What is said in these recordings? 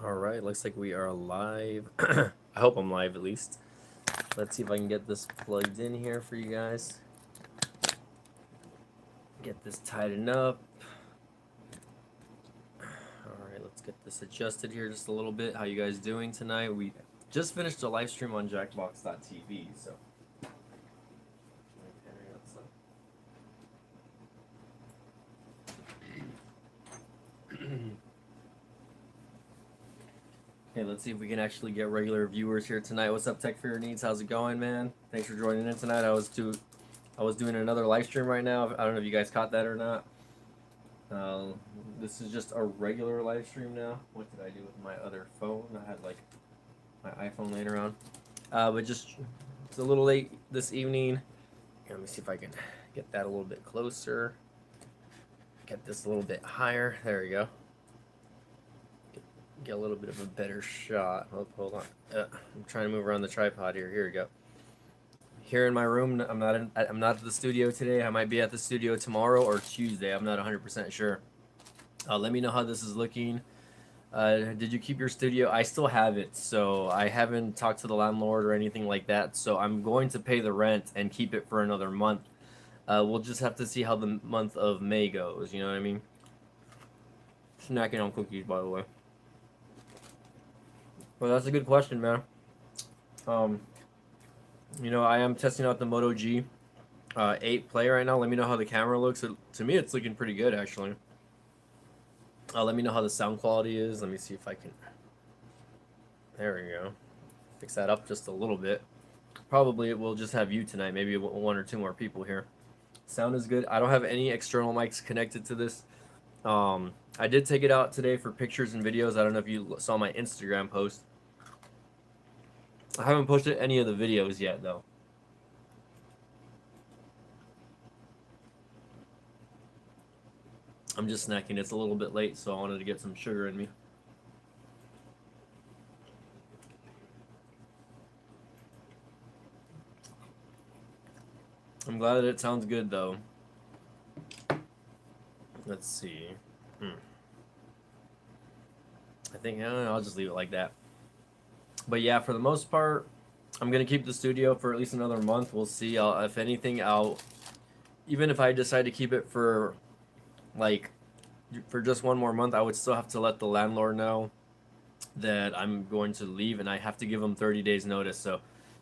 Alright, looks like we are live. I hope I'm live at least. Let's see if I can get this plugged in here for you guys. Get this tightened up. Alright, let's get this adjusted here just a little bit. How you guys doing tonight? We just finished a live stream on jackbox.tv, so. Okay, let's see if we can actually get regular viewers here tonight. What's up, Tech Fear Needs? How's it going, man? Thanks for joining in tonight. I was doing another live stream right now. I don't know if you guys caught that or not. This is just a regular live stream now. What did I do with my other phone? I had like my iPhone laying around. But just it's a little late this evening. Here, let me see if I can get that a little bit closer. Get this a little bit higher. There we go. Get a little bit of a better shot. Oh, hold on. I'm trying to move around the tripod here. Here we go. Here in my room, I'm not at the studio today. I might be at the studio tomorrow or Tuesday. I'm not 100% sure. Let me know how this is looking. Did you keep your studio? I still have it, so I haven't talked to the landlord or anything like that. So I'm going to pay the rent and keep it for another month. We'll just have to see how the month of May goes. You know what I mean? Snacking on cookies, by the way. Well, that's a good question, man. You know, I am testing out the Moto G 8 Play right now. Let me know how the camera looks. To me, it's looking pretty good, actually. Let me know how the sound quality is. Let me see if I can... There we go. Fix that up just a little bit. Probably we'll just have you tonight. Maybe one or two more people here. Sound is good. I don't have any external mics connected to this. I did take it out today for pictures and videos. I don't know if you saw my Instagram post. I haven't posted any of the videos yet, though. I'm just snacking. It's a little bit late, so I wanted to get some sugar in me. I'm glad that it sounds good, though. Let's see. I think I'll just leave it like that. But yeah, for the most part, I'm gonna keep the studio for at least another month. We'll see. If anything, even if I decide to keep it for just one more month, I would still have to let the landlord know that I'm going to leave, and I have to give them 30 days notice.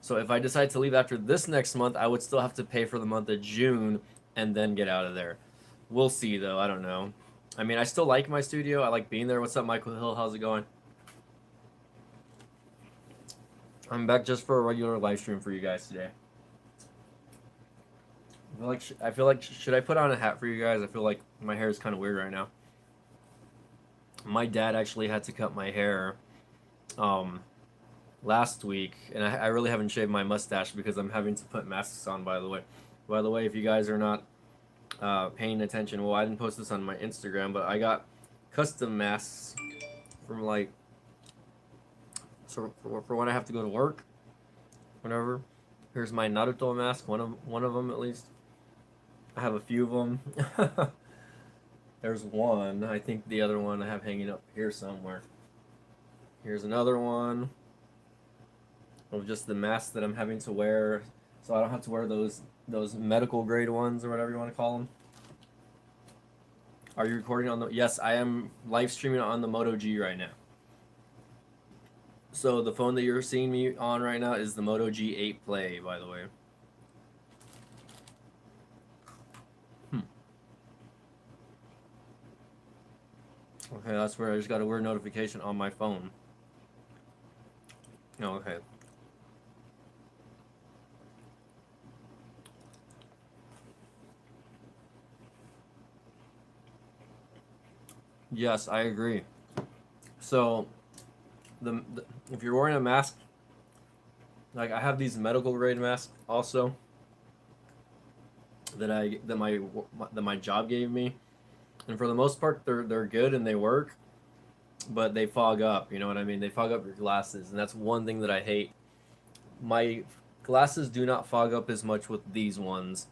So if I decide to leave after this next month, I would still have to pay for the month of June and then get out of there. We'll see, though. I don't know. I mean, I still like my studio. I like being there. What's up, Michael Hill? How's it going? I'm back just for a regular live stream for you guys today. I feel like should I put on a hat for you guys? I feel like my hair is kind of weird right now. My dad actually had to cut my hair last week, and I really haven't shaved my mustache because I'm having to put masks on, by the way. If you guys are not paying attention, well, I didn't post this on my Instagram, but I got custom masks from for when I have to go to work, whatever. Here's my Naruto mask, one of them at least. I have a few of them. There's one. I think the other one I have hanging up here somewhere. Here's another one of just the mask that I'm having to wear, so I don't have to wear those medical grade ones or whatever you want to call them. Are you recording on the... Yes, I am live streaming on the Moto G right now. So the phone that you're seeing me on right now is the Moto G 8 Play, by the way. Okay, that's where I just got a weird notification on my phone. Oh, okay. Yes, I agree. So, if you're wearing a mask, like I have these medical grade masks also that my job gave me, and for the most part they're good and they work, but they fog up. You know what I mean? They fog up your glasses, and that's one thing that I hate. My glasses do not fog up as much with these ones,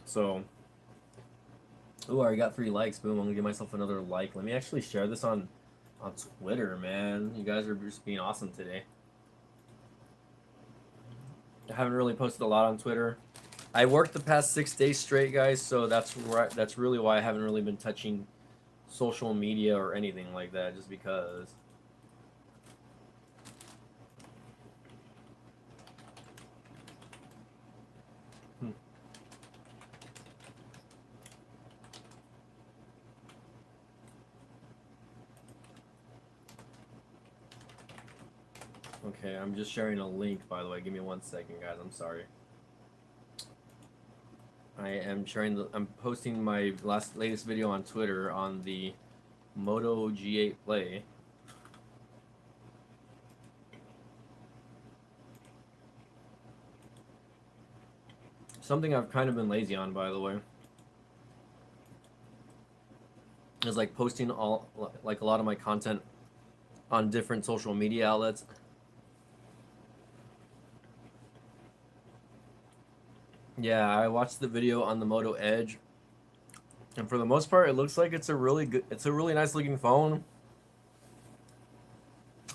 so. Ooh, I got 3 likes. Boom, I'm gonna give myself another like. Let me actually share this on On Twitter, man. You guys are just being awesome today. I haven't really posted a lot on Twitter. I worked the past 6 days straight, guys, so that's really why I haven't really been touching social media or anything like that, just because. Okay, I'm just sharing a link, by the way. Give me 1 second, guys. I'm sorry. I'm posting my latest video on Twitter on the Moto G8 Play. Something I've kind of been lazy on, by the way, is like posting like a lot of my content on different social media outlets. Yeah, I watched the video on the Moto Edge, and for the most part, it looks like it's a really nice looking phone.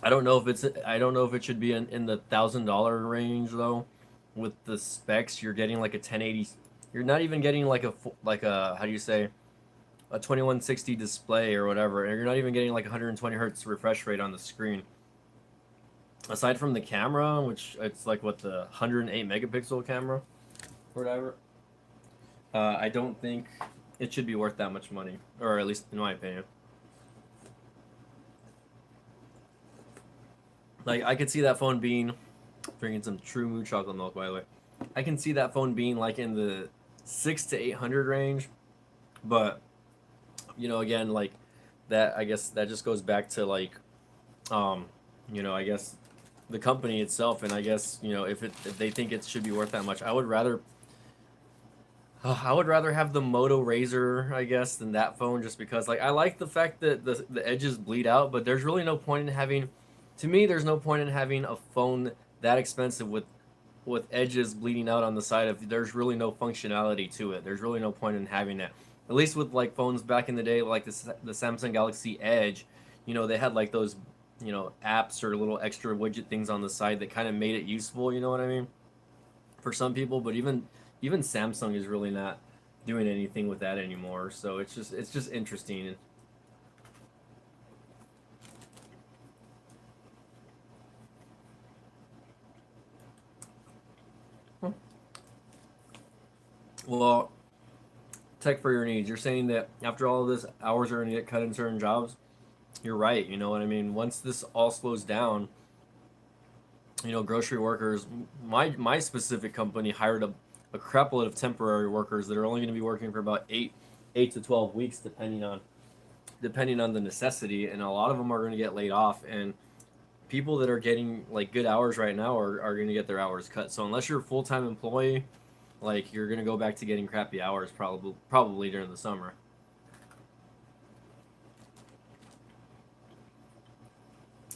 I don't know if it should be in the $1,000 range though. With the specs, you're getting like a 1080. You're not even getting like a how do you say, a 2160 display or whatever, and you're not even getting like 120 hertz refresh rate on the screen. Aside from the camera, which it's like what, the 108 megapixel camera or whatever, I don't think it should be worth that much money, or at least in my opinion. Like, I could see that phone being, drinking some True Moo chocolate milk, by the way. I can see that phone being like in the 600 to 800 range, but again, like that. I guess that just goes back to like, I guess the company itself, and I guess if they think it should be worth that much, I would rather have the Moto Razr, I guess, than that phone, just because like I like the fact that the edges bleed out, but there's really no point in having, to me, there's no point in having a phone that expensive with edges bleeding out on the side of, there's really no functionality to it. There's really no point in having that. At least with like phones back in the day, like the Samsung Galaxy Edge, they had like those, apps or little extra widget things on the side that kind of made it useful, you know what I mean? For some people, but even Samsung is really not doing anything with that anymore. So it's just interesting. Well, tech for your needs. You're saying that after all of this, hours are going to get cut in certain jobs. You're right. You know what I mean? Once this all slows down, grocery workers, my specific company hired a crap load of temporary workers that are only going to be working for about 8 to 12 weeks, depending on the necessity, and a lot of them are going to get laid off. And people that are getting like good hours right now are going to get their hours cut. So unless you're a full-time employee, like, you're going to go back to getting crappy hours probably during the summer.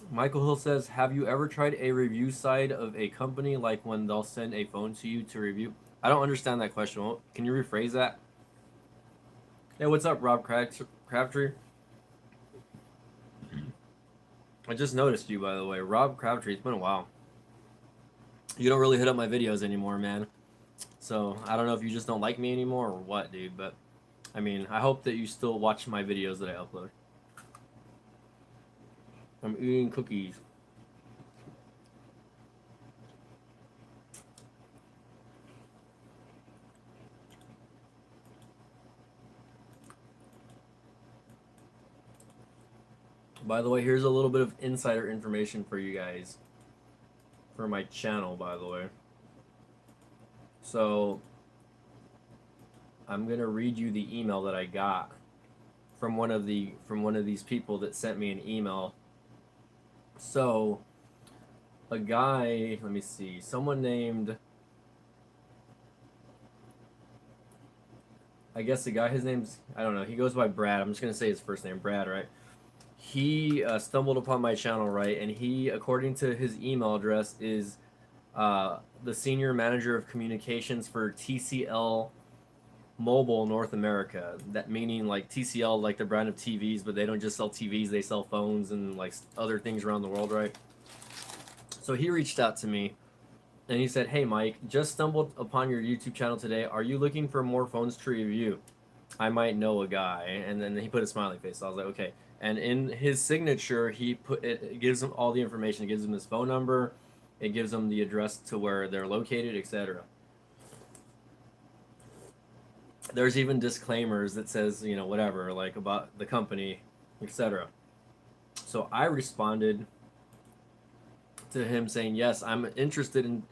Michael Hill says, have you ever tried a review side of a company, like when they'll send a phone to you to review? I don't understand that question. Can you rephrase that? Hey, what's up, Rob Crabtree? I just noticed you, by the way. Rob Crabtree, it's been a while. You don't really hit up my videos anymore, man. So, I don't know if you just don't like me anymore or what, dude. But, I mean, I hope that you still watch my videos that I upload. I'm eating cookies. By the way, here's a little bit of insider information for you guys. For my channel, by the way. So, I'm going to read you the email that I got from one of these people that sent me an email. So, a guy, let me see, someone named, I guess the guy, his name's, I don't know, he goes by Brad. I'm just going to say his first name, Brad, right? He stumbled upon my channel, right? And he, according to his email address, is the senior manager of communications for TCL Mobile North America. That meaning like TCL, like the brand of TVs, but they don't just sell TVs; they sell phones and like other things around the world, right? So he reached out to me and he said, "Hey Mike, just stumbled upon your YouTube channel today. Are you looking for more phones to review? I might know a guy." And then he put a smiley face. So I was like, "Okay." And in his signature, he put it gives him all the information. It gives him his phone number, it gives him the address to where they're located, etc. There's even disclaimers that says, you know, whatever, like about the company, etc. So I responded to him saying, yes, I'm interested in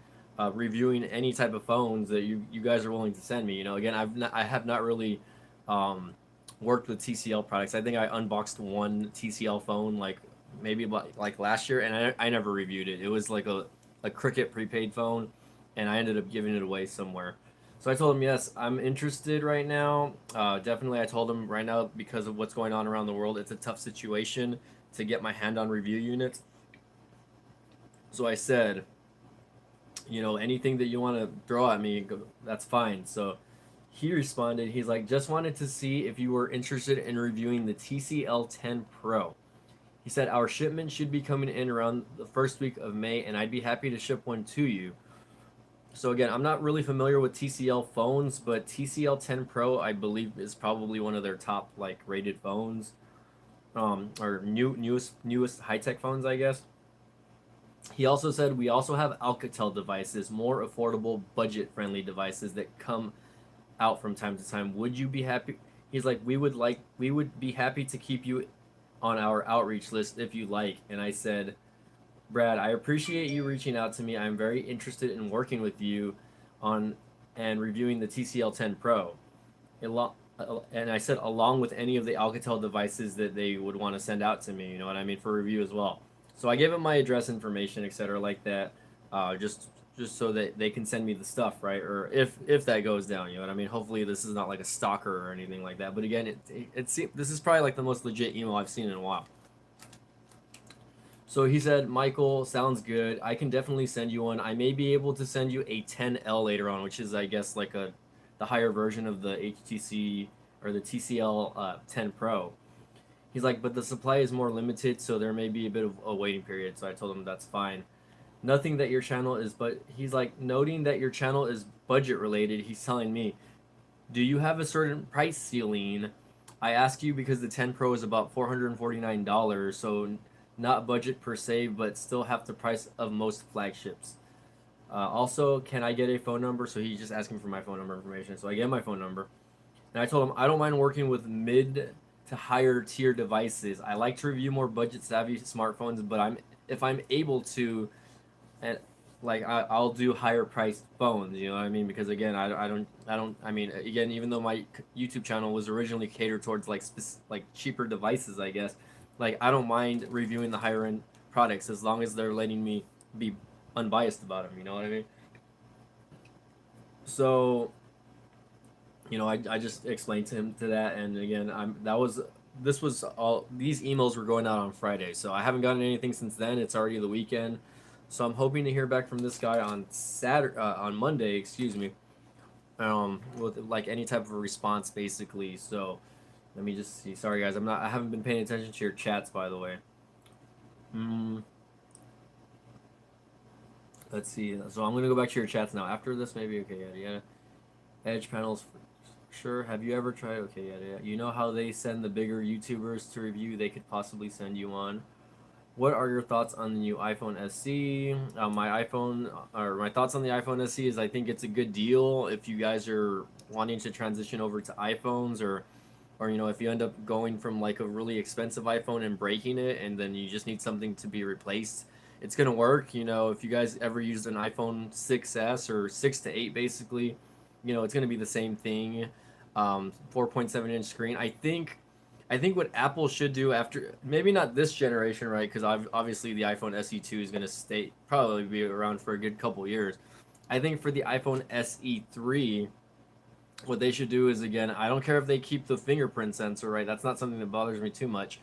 reviewing any type of phones that you guys are willing to send me. You know, again, I have not really um, worked with TCL products. I think I unboxed one TCL phone like maybe about like last year, and I never reviewed it. It was like a Cricket prepaid phone, and I ended up giving it away somewhere. So I told him, yes, I'm interested right now. Definitely, I told him right now because of what's going on around the world, it's a tough situation to get my hand on review units. So I said, you know, anything that you want to throw at me, that's fine. So he responded, he's like, just wanted to see if you were interested in reviewing the TCL 10 Pro. He said, our shipment should be coming in around the first week of May, and I'd be happy to ship one to you. So again, I'm not really familiar with TCL phones, but TCL 10 Pro, I believe, is probably one of their top like rated phones, or newest high tech phones, I guess. He also said we also have Alcatel devices, more affordable, budget-friendly devices that come out from time to time. Would you be happy? He's like, we would be happy to keep you on our outreach list if you like. And I said, Brad, I appreciate you reaching out to me. I'm very interested in working with you on and reviewing the TCL 10 Pro. And I said, along with any of the Alcatel devices that they would want to send out to me, you know what I mean, for review as well. So I gave them my address information, etc., like that, just so that they can send me the stuff, right? Or if that goes down, you know what I mean. Hopefully, this is not like a stalker or anything like that. But again, this is probably like the most legit email I've seen in a while. So he said, Michael, sounds good. I can definitely send you one. I may be able to send you a 10L later on, which is, I guess, like the higher version of the HTC or the TCL 10 Pro. He's like, but the supply is more limited, so there may be a bit of a waiting period. So I told him that's fine. Nothing that your channel is, but he's like, noting that your channel is budget related. He's telling me, do you have a certain price ceiling? I ask you because the 10 Pro is about $449, so not budget per se, but still have the price of most flagships. Also, can I get a phone number? So he's just asking for my phone number information. So I get my phone number. And I told him I don't mind working with mid to higher tier devices. I like to review more budget savvy smartphones, but if I'm able to, and like I'll do higher priced phones. You know what I mean? Because again, I mean, again, even though my YouTube channel was originally catered towards like cheaper devices, I guess, like I don't mind reviewing the higher end products as long as they're letting me be unbiased about them. You know what I mean? So you know, I just explained to him to that, and again, this was all these emails were going out on Friday, so I haven't gotten anything since then. It's already the weekend, so I'm hoping to hear back from this guy on on Monday, excuse me, with like any type of a response, basically. So let me just see. Sorry guys, I haven't been paying attention to your chats, by the way. Mm, let's see. So I'm gonna go back to your chats now. After this, maybe okay, yeah. Edge panels, sure. Have you ever tried? Okay, yeah. You know how they send the bigger YouTubers to review? They could possibly send you one. What are your thoughts on the new iPhone SE? My thoughts on the iPhone SE is I think it's a good deal if you guys are wanting to transition over to iPhones, or you know, if you end up going from like a really expensive iPhone and breaking it, and then you just need something to be replaced. It's gonna work. You know, if you guys ever used an iPhone 6s or 6 to 8, basically, you know, it's going to be the same thing. 4.7-inch screen. I think what Apple should do after maybe not this generation, right? Because obviously the iPhone SE2 is going to stay probably be around for a good couple years. I think for the iPhone SE3, what they should do is again, I don't care if they keep the fingerprint sensor, right? That's not something that bothers me too much.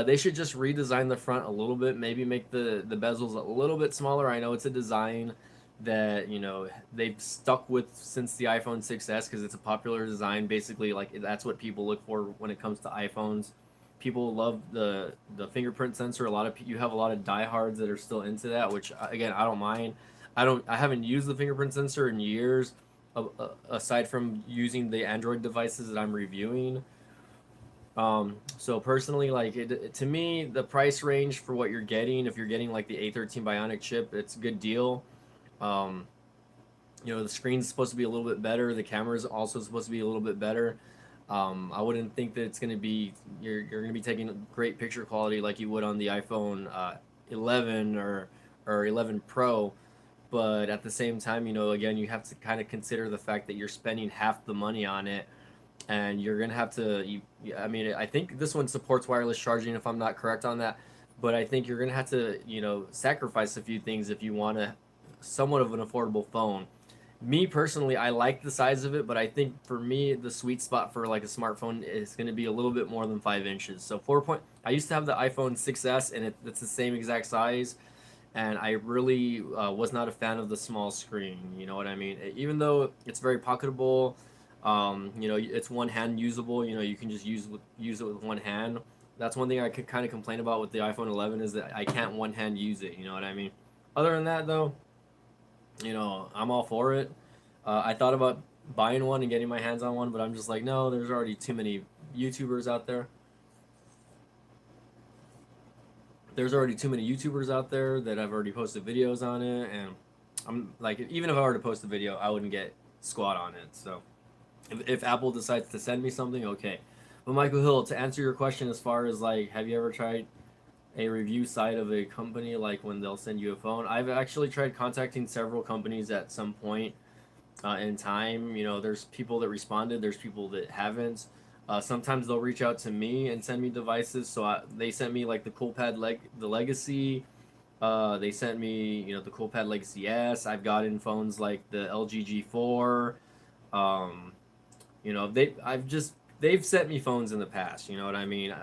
They should just redesign the front a little bit, maybe make the bezels a little bit smaller. I know it's a design, that, you know, they've stuck with since the iPhone 6s because it's a popular design. Basically, like that's what people look for when it comes to iPhones. People love the fingerprint sensor. A lot of you have a lot of diehards that are still into that, which again I don't mind. I haven't used the fingerprint sensor in years, aside from using the Android devices that I'm reviewing. So personally, like to me, the price range for what you're getting, if you're getting like the A13 Bionic chip, it's a good deal. Um, you know, the screen's supposed to be a little bit better. The camera's also supposed to be a little bit better. I wouldn't think that it's going to be you're going to be taking great picture quality like you would on the iPhone 11 or 11 Pro, but at the same time, you know, again, you have to kind of consider the fact that you're spending half the money on it, and you're gonna have to. I mean, I think this one supports wireless charging, if I'm not correct on that, but I think you're gonna have to, you know, sacrifice a few things if you want to somewhat of an affordable phone. Me personally, I like the size of it, but I think for me, the sweet spot for like a smartphone is going to be a little bit more than 5 inches. So 4 point. I used to have the iPhone 6s, and it's the same exact size, and I really was not a fan of the small screen. You know what I mean? Even though it's very pocketable, you know, it's one hand usable. You know, you can just use it with one hand. That's one thing I could kind of complain about with the iPhone 11 is that I can't one hand use it. You know what I mean? Other than that, though, you know, I'm all for it. I thought about buying one and getting my hands on one, but I'm just like, no, there's already too many YouTubers out there. There's already too many YouTubers out there that have already posted videos on it, and I'm like, even if I were to post a video, I wouldn't get squat on it. So if Apple decides to send me something, okay. But Michael Hill, to answer your question, as far as like, have you ever tried a review site of a company like when they'll send you a phone? I've actually tried contacting several companies at some point in time. You know, there's people that responded, there's people that haven't. Sometimes they'll reach out to me and send me devices. So they sent me like the CoolPad the Legacy. They sent me, you know, the CoolPad Legacy S. I've gotten phones like the LG G4. Um, you know, they've sent me phones in the past. You know what I mean?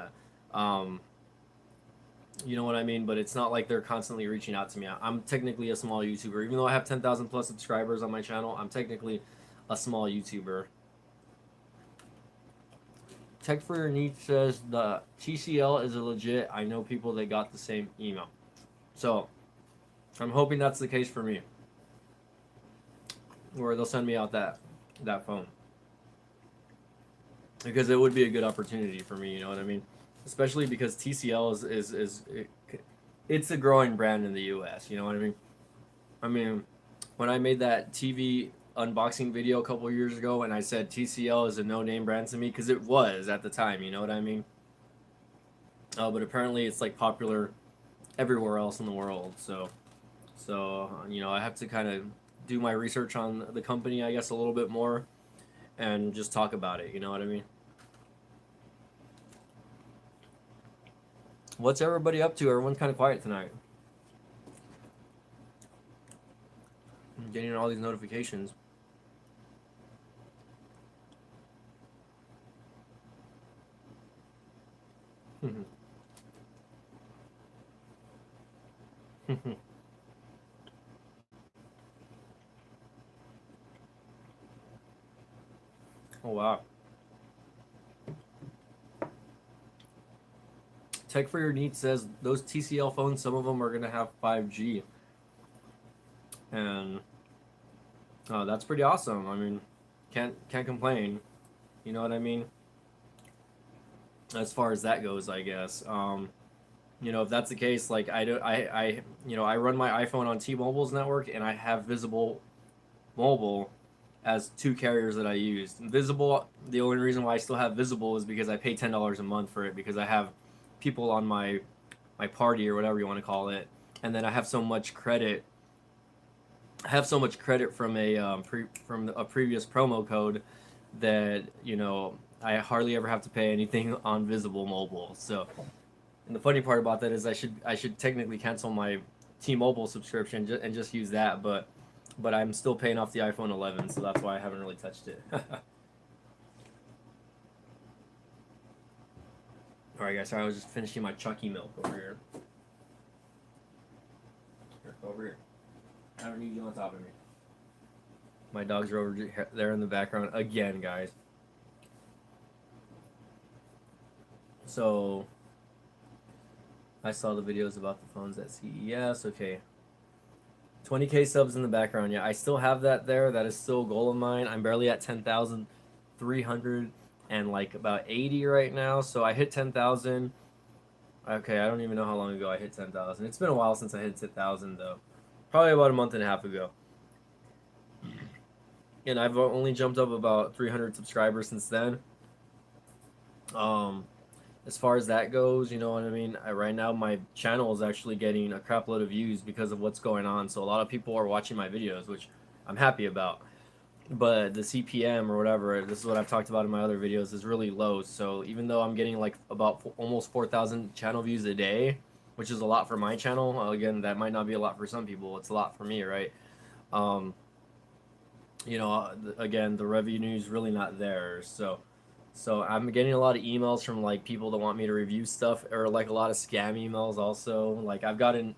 You know what I mean? But it's not like they're constantly reaching out to me. I'm technically a small YouTuber. Even though I have 10,000 plus subscribers on my channel, I'm technically a small YouTuber. Tech for Your Needs says the TCL is a legit. I know people that got the same email. So I'm hoping that's the case for me. Where they'll send me out that phone. Because it would be a good opportunity for me, you know what I mean? Especially because TCL it's a growing brand in the US, you know what I mean? I mean, when I made that TV unboxing video a couple years ago and I said TCL is a no-name brand to me because it was at the time, you know what I mean? But apparently it's like popular everywhere else in the world. So you know, I have to kind of do my research on the company, I guess, a little bit more and just talk about it, you know what I mean? What's everybody up to? Everyone's kind of quiet tonight. I'm getting all these notifications. Oh wow. Tech for Your Needs says those TCL phones, some of them are gonna have 5G, and that's pretty awesome. I mean, can't complain. You know what I mean? As far as that goes, I guess. You know, if that's the case, like you know, I run my iPhone on T-Mobile's network, and I have Visible Mobile as two carriers that I use. Visible, the only reason why I still have Visible is because I pay $10 a month for it because I have people on my party or whatever you want to call it, and then I have so much credit. I have so much credit from from a previous promo code that, you know, I hardly ever have to pay anything on Visible Mobile. So, and the funny part about that is I should technically cancel my T-Mobile subscription and just use that, but I'm still paying off the iPhone 11, so that's why I haven't really touched it. All right, guys. Sorry, I was just finishing my Chucky milk over here. Here, over here. I don't need you on top of me. My dogs are over there in the background again, guys. So, I saw the videos about the phones at CES. Okay. 20K subs in the background. Yeah, I still have that there. That is still a goal of mine. I'm barely at 10,300 and like about 80 right now. So I hit 10,000. Okay, I don't even know how long ago I hit 10,000. It's been a while since I hit 10,000 though. Probably about a month and a half ago. And I've only jumped up about 300 subscribers since then. As far as that goes, you know what I mean? Right now, my channel is actually getting a crap load of views because of what's going on. So a lot of people are watching my videos, which I'm happy about. But the CPM or whatever, this is what I've talked about in my other videos, is really low. So even though I'm getting like about almost 4,000 channel views a day, which is a lot for my channel, again, that might not be a lot for some people. It's a lot for me, right? You know, again, the revenue is really not there. So I'm getting a lot of emails from like people that want me to review stuff, or like a lot of scam emails also. Like I've gotten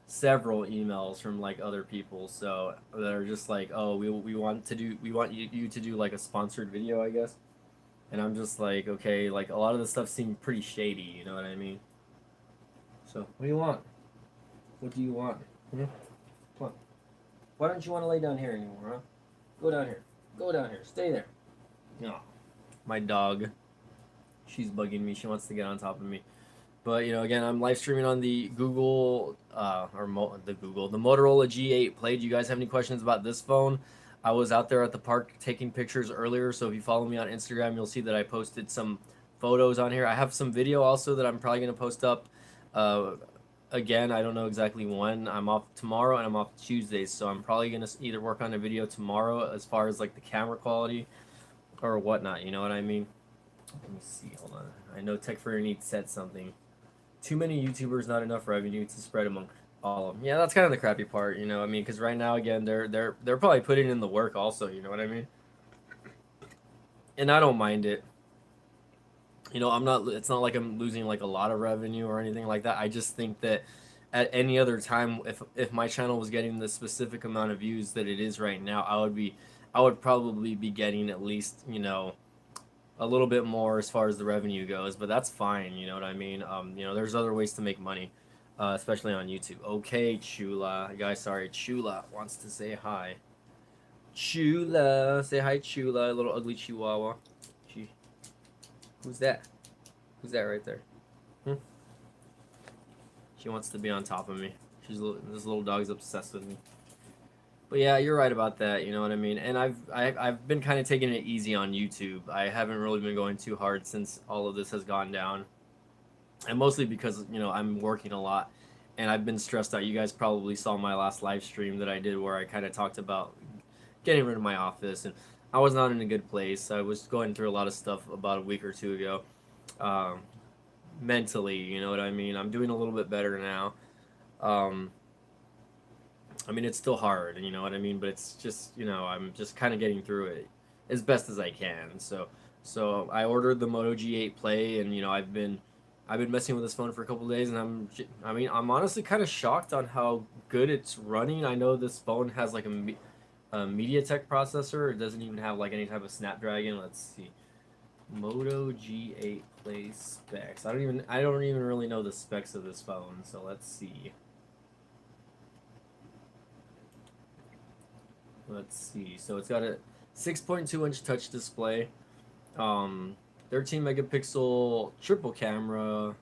several emails from like other people, so that are just like, oh, we want you to do like a sponsored video, I guess. And I'm just like, okay, like a lot of the stuff seemed pretty shady, you know what I mean? So what do you want? What do you want? Hmm? Come on. Why don't you want to lay down here anymore, huh? Go down here. Go down here. Stay there. No. My dog. She's bugging me. She wants to get on top of me. But you know, again, I'm live streaming on the Google the Motorola G8 Play. Do you guys have any questions about this phone? I was out there at the park taking pictures earlier, so if you follow me on Instagram, you'll see that I posted some photos on here. I have some video also that I'm probably gonna post up. Uh, Again, I don't know exactly when. I'm off tomorrow and I'm off Tuesdays, so I'm probably gonna either work on a video tomorrow as far as like the camera quality or whatnot. You know what I mean? Let me see. Hold on. I know Tech for Need said something. Too many YouTubers, not enough revenue to spread among all of them. Yeah, that's kind of the crappy part, you know. I mean, because right now, again, they're probably putting in the work also. You know what I mean? And I don't mind it. You know, I'm not. It's not like I'm losing like a lot of revenue or anything like that. I just think that at any other time, if my channel was getting the specific amount of views that it is right now, I would probably be getting at least, you know, a little bit more as far as the revenue goes, but that's fine. You know what I mean? You know, there's other ways to make money, especially on YouTube. Okay, Chula, guys, sorry, Chula wants to say hi. Chula, say hi, Chula, little ugly Chihuahua. She, who's that? Who's that right there? Hmm? She wants to be on top of me. This little dog's obsessed with me. But yeah, you're right about that. You know what I mean. And I've been kind of taking it easy on YouTube. I haven't really been going too hard since all of this has gone down, and mostly because you know I'm working a lot, and I've been stressed out. You guys probably saw my last live stream that I did where I kind of talked about getting rid of my office, and I was not in a good place. I was going through a lot of stuff about a week or two ago, um, mentally. You know what I mean. I'm doing a little bit better now. Um, I mean, it's still hard, you know what I mean? But it's just, you know, I'm just kind of getting through it as best as I can. So I ordered the Moto G8 Play, and you know, I've been messing with this phone for a couple of days, and I mean, I'm honestly kind of shocked on how good it's running. I know this phone has like a MediaTek processor. It doesn't even have like any type of Snapdragon. Let's see, Moto G8 Play specs. I don't even really know the specs of this phone. So let's see. Let's see. So it's got a 6.2-inch touch display, 13 megapixel triple camera.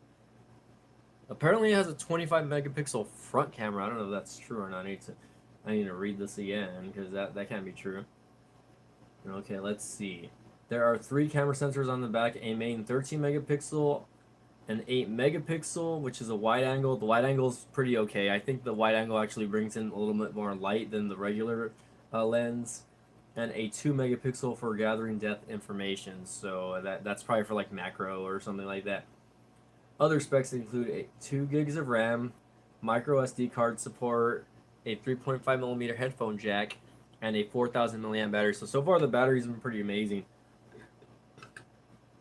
Apparently, it has a 25 megapixel front camera. I don't know if that's true or not. I need to read this again because that can't be true. Okay, let's see. There are 3 camera sensors on the back: a main 13 megapixel, an 8 megapixel, which is a wide angle. The wide angle is pretty okay. I think the wide angle actually brings in a little bit more light than the regular lens, and a 2 megapixel for gathering depth information. So that's probably for like macro or something like that. Other specs include 2 gigs of RAM, micro SD card support, a 3.5 millimeter headphone jack, and a 4,000 milliamp battery. So far the battery's been pretty amazing.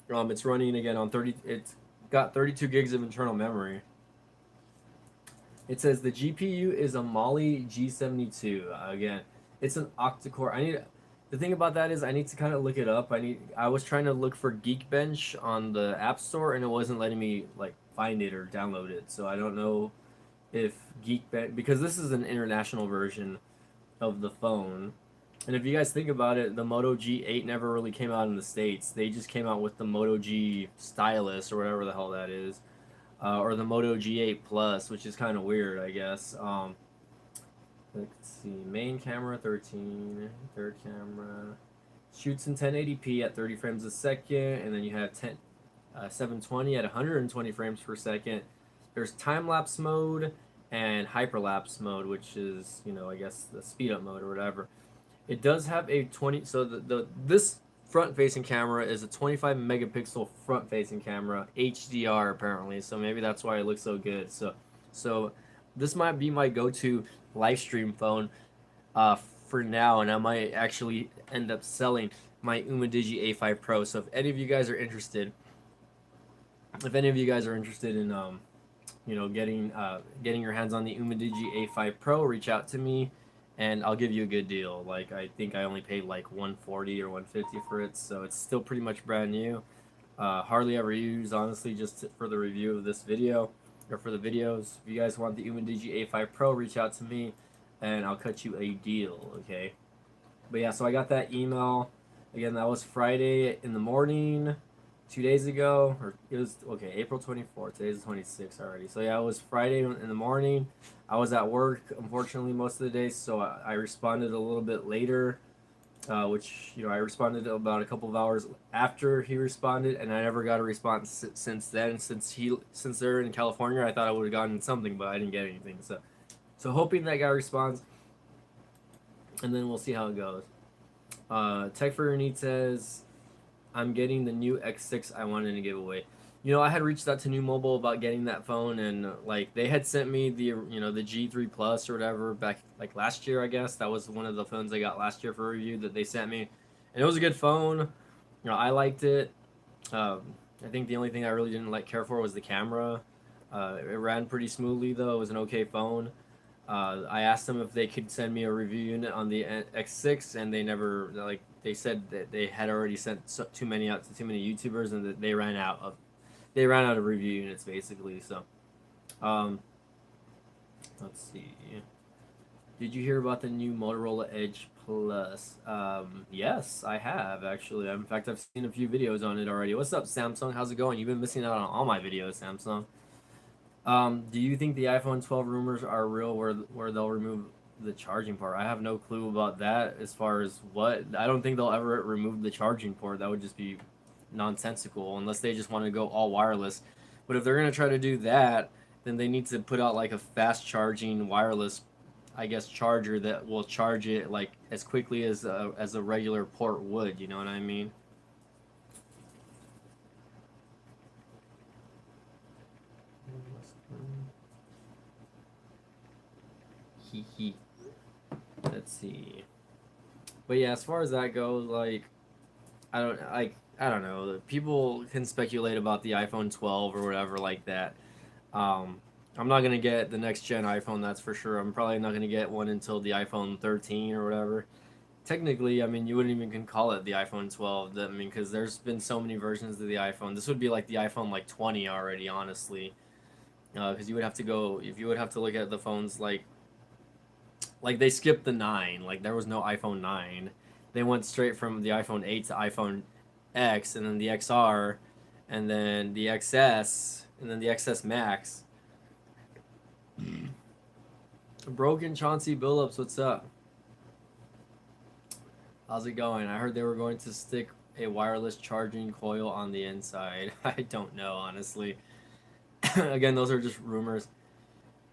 It's running again on 30. It's got 32 gigs of internal memory. It says the GPU is a Mali G72. Again, it's an octa-core. The thing about that is I need to kind of look it up. I was trying to look for Geekbench on the App Store and it wasn't letting me like find it or download it. So I don't know if Geekbench, because this is an international version of the phone. And if you guys think about it, the Moto G8 never really came out in the States. They just came out with the Moto G Stylus or whatever the hell that is, or the Moto G8 Plus, which is kind of weird, I guess. Let's see, main camera 13, third camera shoots in 1080p at 30 frames a second, and then you have 720 at 120 frames per second. There's time lapse mode and hyperlapse mode, which is, I guess the speed up mode or whatever. It does have a 20, so this front facing camera is a 25 megapixel front facing camera, HDR apparently, so maybe that's why it looks so good. So this might be my go-to live stream phone for now, and I might actually end up selling my Umidigi A5 Pro. So if any of you guys are interested, in getting your hands on the Umidigi A5 Pro, reach out to me and I'll give you a good deal. Like, I think I only paid like 140 or 150 for it, so it's still pretty much brand new. Hardly ever used, honestly, just for the review of this video or for the videos. If you guys want the Umidigi A5 Pro, reach out to me and I'll cut you a deal, okay? But yeah, so I got that email. Again, that was Friday in the morning, 2 days ago, or it was, okay, April 24th. Today's the 26th already. So yeah, it was Friday in the morning. I was at work, unfortunately, most of the day, so I responded a little bit later, which, I responded about a couple of hours after he responded, and I never got a response since then. Since they're in California, I thought I would have gotten something, but I didn't get anything. So hoping that guy responds, and then we'll see how it goes. Tech for Your Need says, I'm getting the new X6 I wanted to give away. I had reached out to New Mobile about getting that phone, and like they had sent me the the G3 Plus or whatever back like last year, I guess. That was one of the phones I got last year for review that they sent me, and it was a good phone. I liked it. I think the only thing I really didn't care for was the camera. It ran pretty smoothly though. It was an okay phone. I asked them if they could send me a review unit on the X6, and they never they said that they had already sent too many out to too many YouTubers, and that they ran out of review units basically. So, let's see. Did you hear about the new Motorola Edge Plus? Yes, I have actually. In fact, I've seen a few videos on it already. What's up, Samsung? How's it going? You've been missing out on all my videos, Samsung. Do you think the iPhone 12 rumors are real where they'll remove the charging port? I have no clue about that as far as what. I don't think they'll ever remove the charging port. That would just be nonsensical unless they just want to go all wireless. But if they're going to try to do that, then they need to put out like a fast charging wireless, I guess, charger that will charge it like as quickly as a regular port would. You know what I mean? Let's see. But yeah, as far as that goes, I don't know. People can speculate about the iPhone 12 or whatever like that. I'm not gonna get the next gen iPhone, that's for sure. I'm probably not gonna get one until the iPhone 13 or whatever. Technically, I mean, you wouldn't even can call it the iPhone 12. I mean, because there's been so many versions of the iPhone. This would be like the iPhone 20 already, honestly. Because you would have to go, if you would have to look at the phones like they skipped the 9. Like there was no iPhone 9. They went straight from the iPhone 8 to iPhone X, and then the XR, and then the XS, and then the XS Max. Broken Chauncey Billups, what's up? How's it going? I heard they were going to stick a wireless charging coil on the inside. I don't know, honestly. Again, those are just rumors.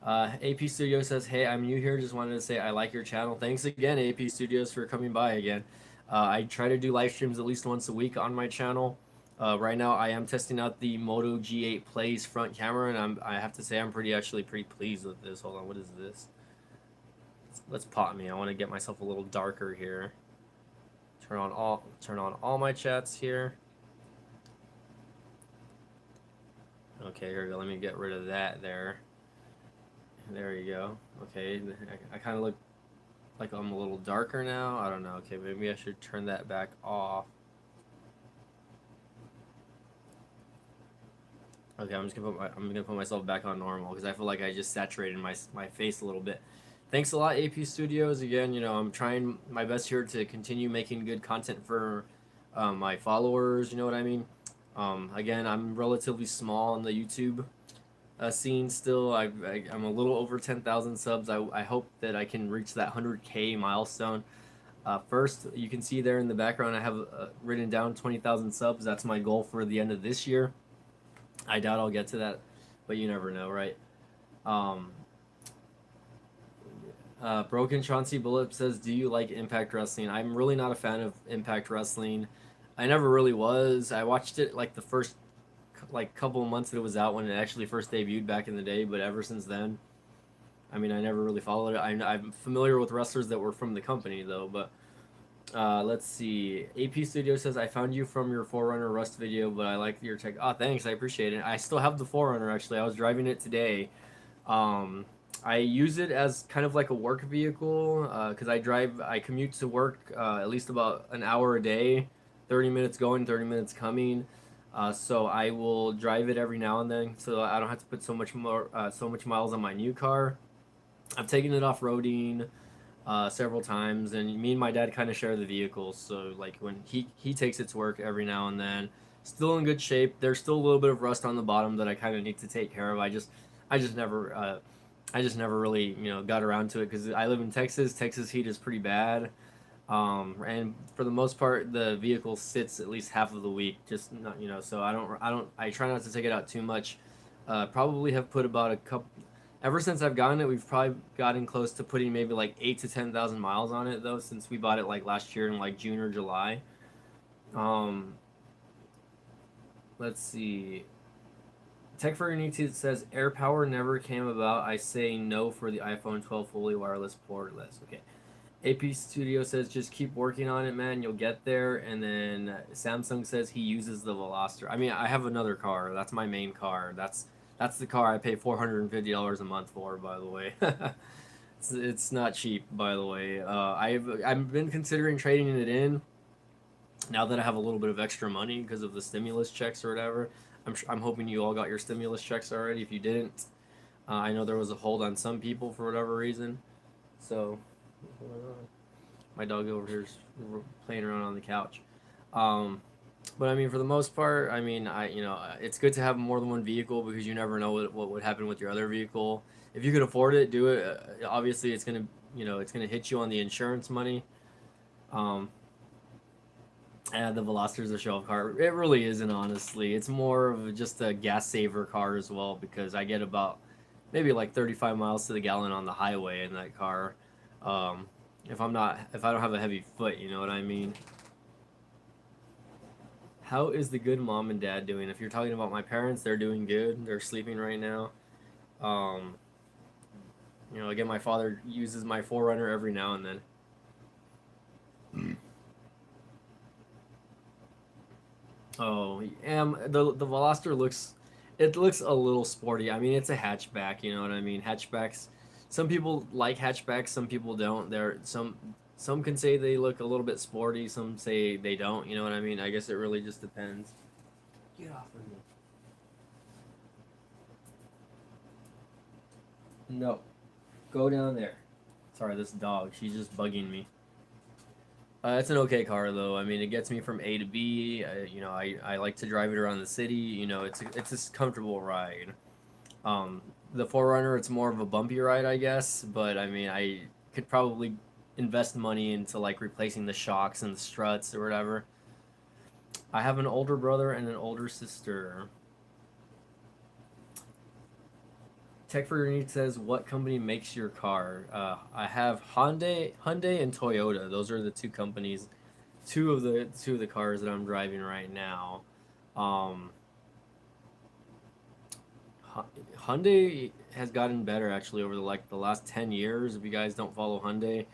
AP Studio says, hey, I'm new here. Just wanted to say I like your channel. Thanks again, AP Studios, for coming by again. I try to do live streams at least once a week on my channel. Right now, I am testing out the Moto G8 Plays front camera, and I have to say I'm pretty pleased with this. Hold on, what is this? Let's pop me. I want to get myself a little darker here. Turn on all my chats here. Okay, here we go. Let me get rid of that there. There you go. Okay, I kind of look like I'm a little darker now. I don't know. Okay, maybe I should turn that back off. Okay, I'm gonna put myself back on normal because I feel like I just saturated my face a little bit. Thanks a lot, AP Studios. Again, I'm trying my best here to continue making good content for my followers. You know what I mean? Again, I'm relatively small on the YouTube scene still. I'm a little over 10,000 subs. I hope that I can reach that 100K milestone. First, you can see there in the background, I have written down 20,000 subs. That's my goal for the end of this year. I doubt I'll get to that, but you never know, right? Um, Broken Chauncey Bullet says, "Do you like Impact Wrestling?" I'm really not a fan of Impact Wrestling. I never really was. I watched it like the first like couple of months that it was out when it actually first debuted back in the day, but ever since then, I mean, I never really followed it. I'm familiar with wrestlers that were from the company though, but let's see. AP Studio says, I found you from your Forerunner Rust video, but I like your tech. Oh, thanks. I appreciate it. I still have the Forerunner, actually. I was driving it today. Um, I use it as kind of like a work vehicle because I commute to work at least about an hour a day, 30 minutes going, 30 minutes coming. So I will drive it every now and then so I don't have to put so much miles on my new car. I've taken it off roading several times, and me and my dad kind of share the vehicles. So like when he takes it to work every now and then, still in good shape. There's still a little bit of rust on the bottom that I kind of need to take care of. I just never really got around to it because I live in Texas. Texas heat is pretty bad. And for the most part, the vehicle sits at least half of the week. Just not, so I try not to take it out too much. Probably have put about a couple. Ever since I've gotten it, we've probably gotten close to putting maybe like 8 to 10,000 miles on it though. Since we bought it like last year in like June or July. Um, let's see. Tech for Unity says air power never came about. I say no for the iPhone 12 fully wireless portless. Okay. AP Studio says just keep working on it, man. You'll get there. And then Samsung says he uses the Veloster. I mean, I have another car. That's my main car. That's the car I pay $450 a month for, by the way. It's not cheap, by the way. I've been considering trading it in now that I have a little bit of extra money because of the stimulus checks or whatever. I'm hoping you all got your stimulus checks already. If you didn't, I know there was a hold on some people for whatever reason. So my dog over here is playing around on the couch. Um, but I mean, for the most part, I mean, it's good to have more than one vehicle because you never know what would happen with your other vehicle. If you could afford it, do it. Obviously, it's gonna hit you on the insurance money. Um, and the Veloster's a show-off car. It really isn't, honestly. It's more of just a gas saver car as well because I get about maybe like 35 miles to the gallon on the highway in that car. Um, if I don't have a heavy foot, you know what I mean. How is the good mom and dad doing? If you're talking about my parents, they're doing good. They're sleeping right now. Um, again, my father uses my Forerunner every now and then. Oh, the Veloster looks a little sporty. I mean, it's a hatchback, you know what I mean? Hatchbacks. Some people like hatchbacks, some people don't. Some can say they look a little bit sporty, some say they don't, you know what I mean? I guess it really just depends. Get off of me. No. Go down there. Sorry, this dog, she's just bugging me. It's an okay car though. I mean, it gets me from A to B. I like to drive it around the city. It's a comfortable ride. The Forerunner, it's more of a bumpy ride, I guess. But I mean, I could probably invest money into like replacing the shocks and the struts or whatever. I have an older brother and an older sister. Tech for Your Needs says, "What company makes your car?" I have Hyundai and Toyota. Those are the two companies, two of the cars that I'm driving right now. Um, Hyundai has gotten better actually over the last 10 years. If you guys don't follow Hyundai,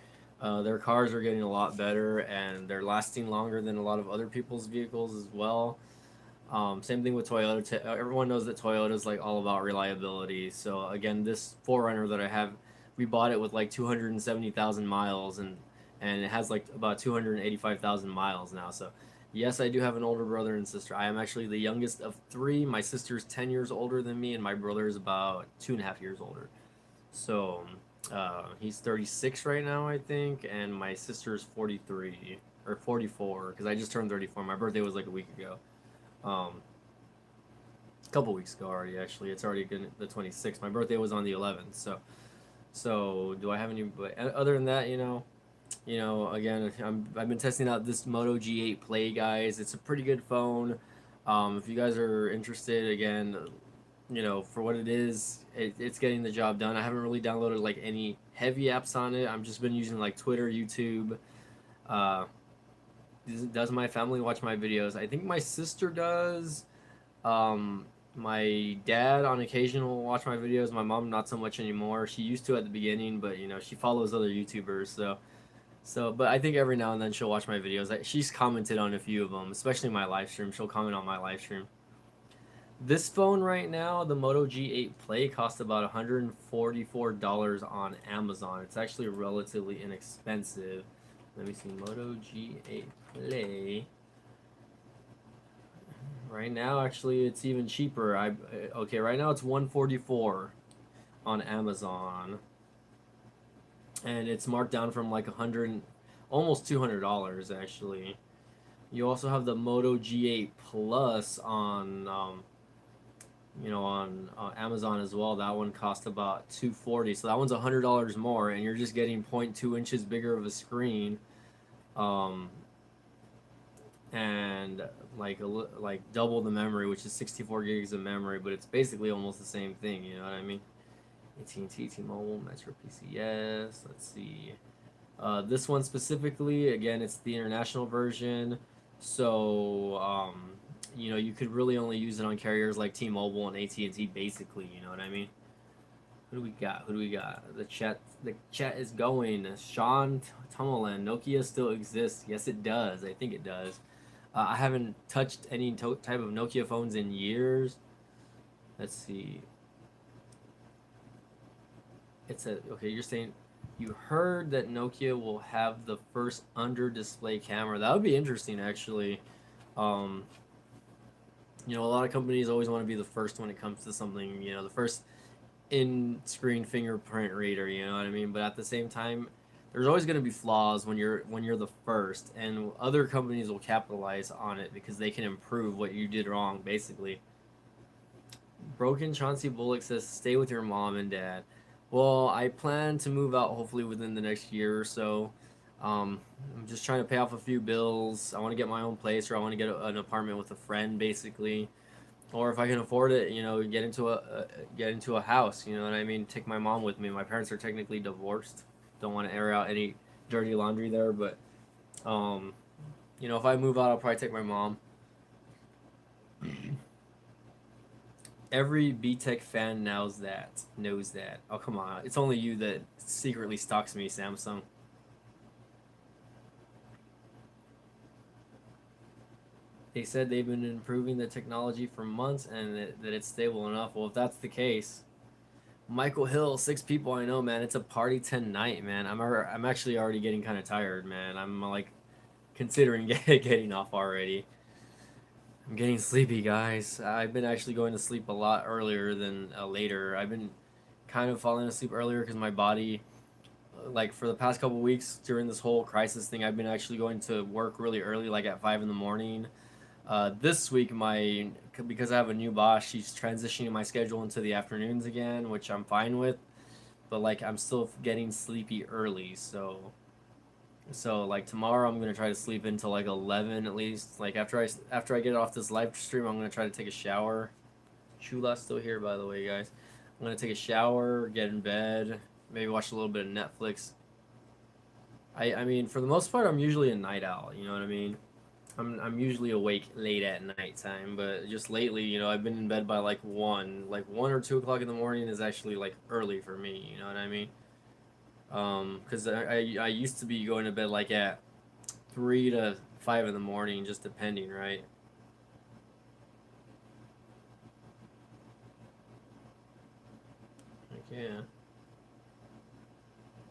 their cars are getting a lot better and they're lasting longer than a lot of other people's vehicles as well. Same thing with Toyota. Everyone knows that Toyota is like all about reliability. So again, this Forerunner that I have, we bought it with like 270,000 miles, and it has like about 285,000 miles now. So yes, I do have an older brother and sister. I am actually the youngest of three. My sister's 10 years older than me, and my brother is about 2.5 years older. So he's 36 right now, I think, and my sister's 43 or 44 because I just turned 34. My birthday was like a week ago. Um, a couple weeks ago already. Actually, it's already been the 26th. My birthday was on the 11th. So do I have any? But other than that, again, I've been testing out this Moto G8 Play, guys. It's a pretty good phone. If you guys are interested, again, for what it is, it's getting the job done. I haven't really downloaded like any heavy apps on it. I've just been using like Twitter, YouTube. Uh, does my family watch my videos? I think my sister does. Um, my dad on occasion will watch my videos. My mom not so much anymore. She used to at the beginning, but she follows other YouTubers. But I think every now and then she'll watch my videos. She's commented on a few of them, especially my live stream. She'll comment on my live stream. This phone right now, the Moto G8 Play, costs about $144 on Amazon. It's actually relatively inexpensive. Let me see, Moto G8 Play. Right now, actually, it's even cheaper. Okay, right now it's 144 on Amazon, and it's marked down from like 100, almost $200 actually. You also have the Moto G8 Plus on on Amazon as well. That one cost about 240, so that one's $100 more, and you're just getting 0.2 inches bigger of a screen, um, and like double the memory, which is 64 gigs of memory, but it's basically almost the same thing. You know what I mean? AT&T, T-Mobile, Metro PCS. Let's see. This one specifically, again, it's the international version, so you could really only use it on carriers like T-Mobile and AT&T, basically. You know what I mean? Who do we got? Who do we got? The chat is going. Sean Tummeland. Nokia still exists. Yes, it does. I think it does. I haven't touched any type of Nokia phones in years. Let's see. Okay. You're saying you heard that Nokia will have the first under-display camera. That would be interesting, actually. Um, a lot of companies always want to be the first when it comes to something. The first in-screen fingerprint reader. You know what I mean? But at the same time, there's always going to be flaws when you're the first, and other companies will capitalize on it because they can improve what you did wrong, basically. Broken Chauncey Bullock says, "Stay with your mom and dad." Well, I plan to move out hopefully within the next year or so. I'm just trying to pay off a few bills. I want to get my own place, or I want to get an apartment with a friend, basically. Or if I can afford it, get into a house. You know what I mean? Take my mom with me. My parents are technically divorced. Don't want to air out any dirty laundry there, but um, if I move out, I'll probably take my mom. Every BTech fan knows that. Knows that. Oh, come on! It's only you that secretly stalks me, Samsung. They said they've been improving the technology for months and that it's stable enough. Well, if that's the case, Michael Hill, 6 people I know, man. It's a party tonight, man. I'm actually already getting kind of tired, man. I'm like considering getting off already. I'm getting sleepy, guys. I've been actually going to sleep a lot earlier than later. I've been kind of falling asleep earlier because my body, like for the past couple weeks during this whole crisis thing, I've been actually going to work really early, like at 5 in the morning. This week, because I have a new boss, she's transitioning my schedule into the afternoons again, which I'm fine with. But like, I'm still getting sleepy early, so like tomorrow, I'm gonna try to sleep until like 11 at least. Like after I get off this live stream, I'm gonna try to take a shower. Chula's still here, by the way, guys. I'm gonna take a shower, get in bed, maybe watch a little bit of Netflix. I mean, for the most part, I'm usually a night owl. You know what I mean? I'm usually awake late at nighttime, but just lately, I've been in bed by like 1 or 2 o'clock in the morning is actually like early for me. You know what I mean? Because I used to be going to bed like at 3 to 5 in the morning, just depending, right? yeah.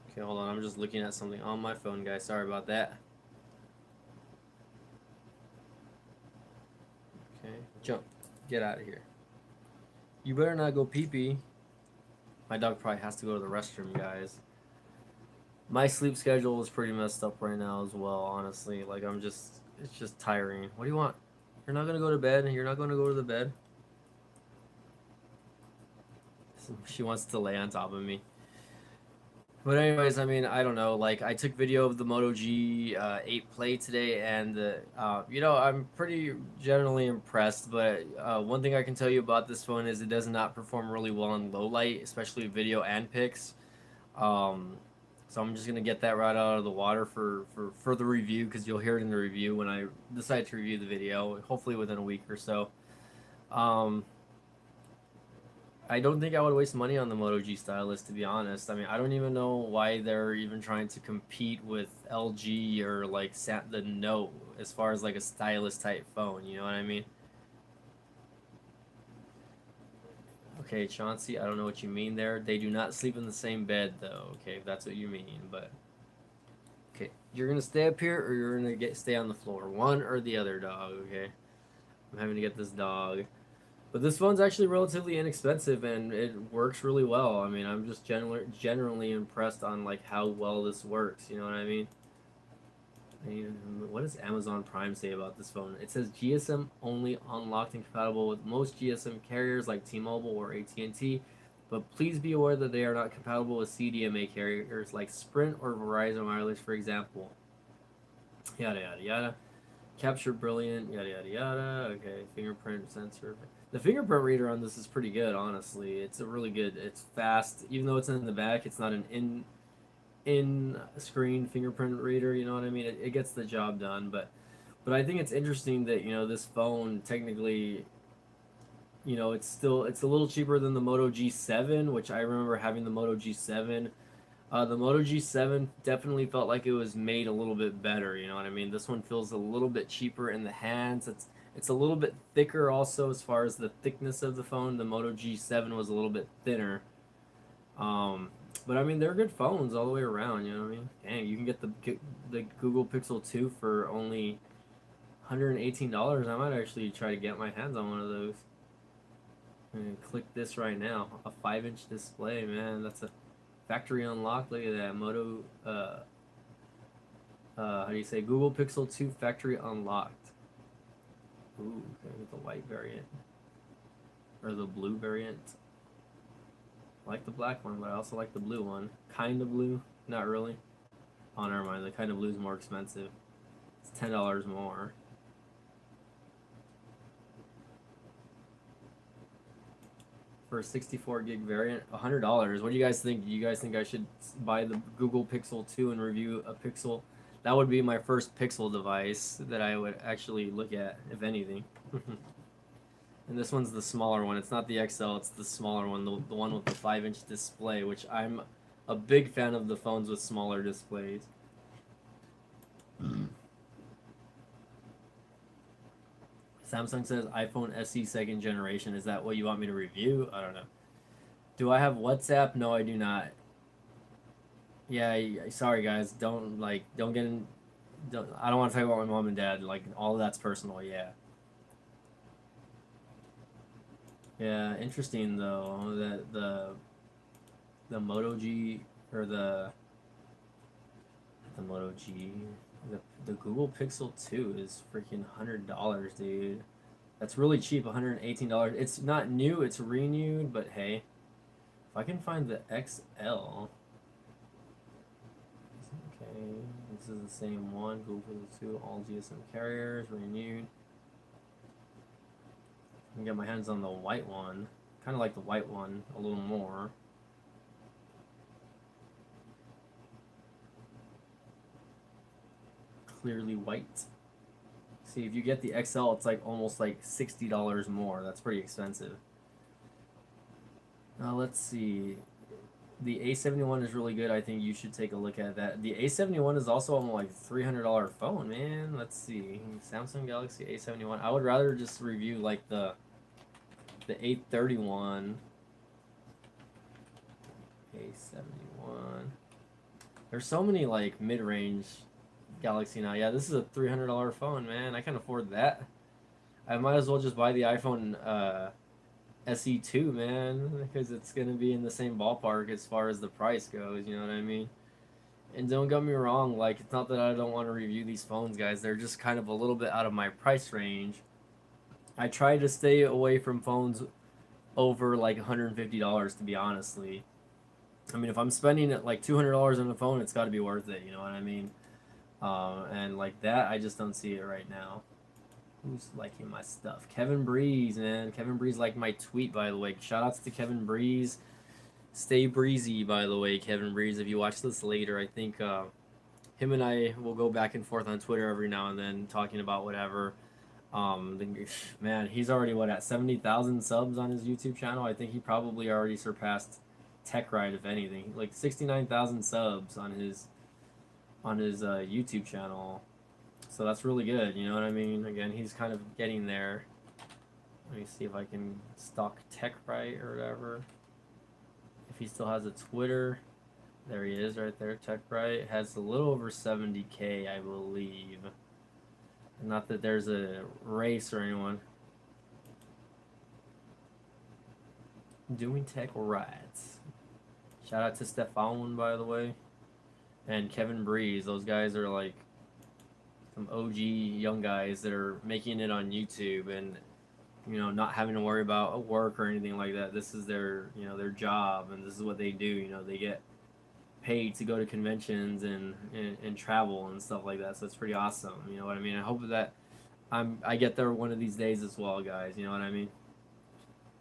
Okay, hold on. I'm just looking at something on my phone, guys. Sorry about that. Okay, jump. Get out of here. You better not go pee-pee. My dog probably has to go to the restroom, guys. My sleep schedule is pretty messed up right now as well, honestly. Like, it's just tiring. What do you want? You're not gonna go to bed? You're not gonna go to the bed? She wants to lay on top of me. But anyways, I mean, I don't know. Like, I took video of the Moto G 8 Play today, and you know, I'm pretty generally impressed. But one thing I can tell you about this phone is it does not perform really well in low light, especially video and pics. Um, so I'm just gonna get that right out of the water for further review, because you'll hear it in the review when I decide to review the video, hopefully within a week or so. Um, I don't think I would waste money on the Moto G stylus, to be honest. I mean, I don't even know why they're even trying to compete with LG or like the Note as far as like a stylus type phone. You know what I mean? Okay, Chauncey, I don't know what you mean there. They do not sleep in the same bed, though. Okay, if that's what you mean, but okay, you're gonna stay up here or you're gonna stay on the floor. One or the other, dog. Okay, I'm having to get this dog. But this phone's actually relatively inexpensive and it works really well. I mean, I'm just generally impressed on like how well this works. You know what I mean? What does Amazon Prime say about this phone? It says GSM only, unlocked and compatible with most GSM carriers like T-Mobile or AT&T, but please be aware that they are not compatible with CDMA carriers like Sprint or Verizon Wireless, for example. Yada yada yada. Capture brilliant, yada yada yada. Okay, fingerprint sensor. The fingerprint reader on this is pretty good, honestly. It's a really good. It's fast, even though it's in the back. It's not an in screen fingerprint reader. You know what I mean? It gets the job done. But I think it's interesting that this phone technically, it's a little cheaper than the Moto G7, which I remember having the Moto G7. The Moto G7 definitely felt like it was made a little bit better. You know what I mean? This one feels a little bit cheaper in the hands. It's a little bit thicker also as far as the thickness of the phone. The Moto G7 was a little bit thinner. But I mean, they're good phones all the way around. You know what I mean? Dang, you can get the Google Pixel 2 for only $118. I might actually try to get my hands on one of those. I'm gonna click this right now. A 5-inch display, man. That's a factory unlocked. Look at that. Moto, how do you say? Google Pixel 2 factory unlocked. Ooh, okay, with the white variant. Or the blue variant. I like the black one, but I also like the blue one. Kind of blue. Not really. Oh, never mind. The kind of blue is more expensive. It's $10 more. For a 64 gig variant, $100. What do you guys think? Do you guys think I should buy the Google Pixel 2 and review a Pixel? That would be my first Pixel device that I would actually look at, if anything. And this one's the smaller one. It's not the XL, it's the smaller one, the one with the 5-inch display, which I'm a big fan of the phones with smaller displays. Samsung says iPhone SE 2nd generation. Is that what you want me to review? I don't know. Do I have WhatsApp? No, I do not. Yeah, sorry guys. Don't get in. I don't want to talk about my mom and dad. Like, all of that's personal. Yeah. Yeah, interesting though that the Moto G or the Moto G the Google Pixel 2 is freaking $100, dude. That's really cheap, $118. It's not new, it's renewed, but hey, if I can find the XL. Okay, this is the same one. Google Pixel 2, all GSM carriers, renewed. I can get my hands on the white one. Kind of like the white one a little more. Clearly white. See, if you get the XL, it's like almost like $60 more. That's pretty expensive. Let's see. The A71 is really good. I think you should take a look at that. The A71 is also almost like $300 phone, man. Let's see. Samsung Galaxy A71. I would rather just review like the 831. A71. There's so many like mid-range Galaxy now. Yeah, this is a $300 phone, man. I can't afford that. I might as well just buy the iPhone SE2, man, because it's gonna be in the same ballpark as far as the price goes. You know what I mean? And don't get me wrong, like it's not that I don't want to review these phones, guys. They're just kind of a little bit out of my price range. I try to stay away from phones over like $150, to be honestly. I mean, if I'm spending like $200 on a phone, it's got to be worth it. You know what I mean? And like that, I just don't see it right now. Who's liking my stuff? Kevin Breeze, man. Kevin Breeze liked my tweet, by the way. Shoutouts to Kevin Breeze. Stay breezy, by the way, Kevin Breeze. If you watch this later, I think him and I will go back and forth on Twitter every now and then, talking about whatever. Man, he's already at 70,000 subs on his YouTube channel. I think he probably already surpassed Tech Ride, if anything. Like 69,000 subs on his YouTube channel. So that's really good, you know what I mean? Again, he's kind of getting there. Let me see if I can stalk Tech Right or whatever. If he still has a Twitter. There he is right there, Tech Right. Has a little over 70K, I believe. Not that there's a race or anyone. Doing Tech Rides. Shout out to Stefan, by the way. And Kevin Breeze. Those guys are like some OG young guys that are making it on YouTube and, you know, not having to worry about work or anything like that. This is their, you know, their job, and this is what they do. You know, they get paid to go to conventions and travel and stuff like that. So it's pretty awesome. You know what I mean? I hope that I get there one of these days as well, guys. You know what I mean?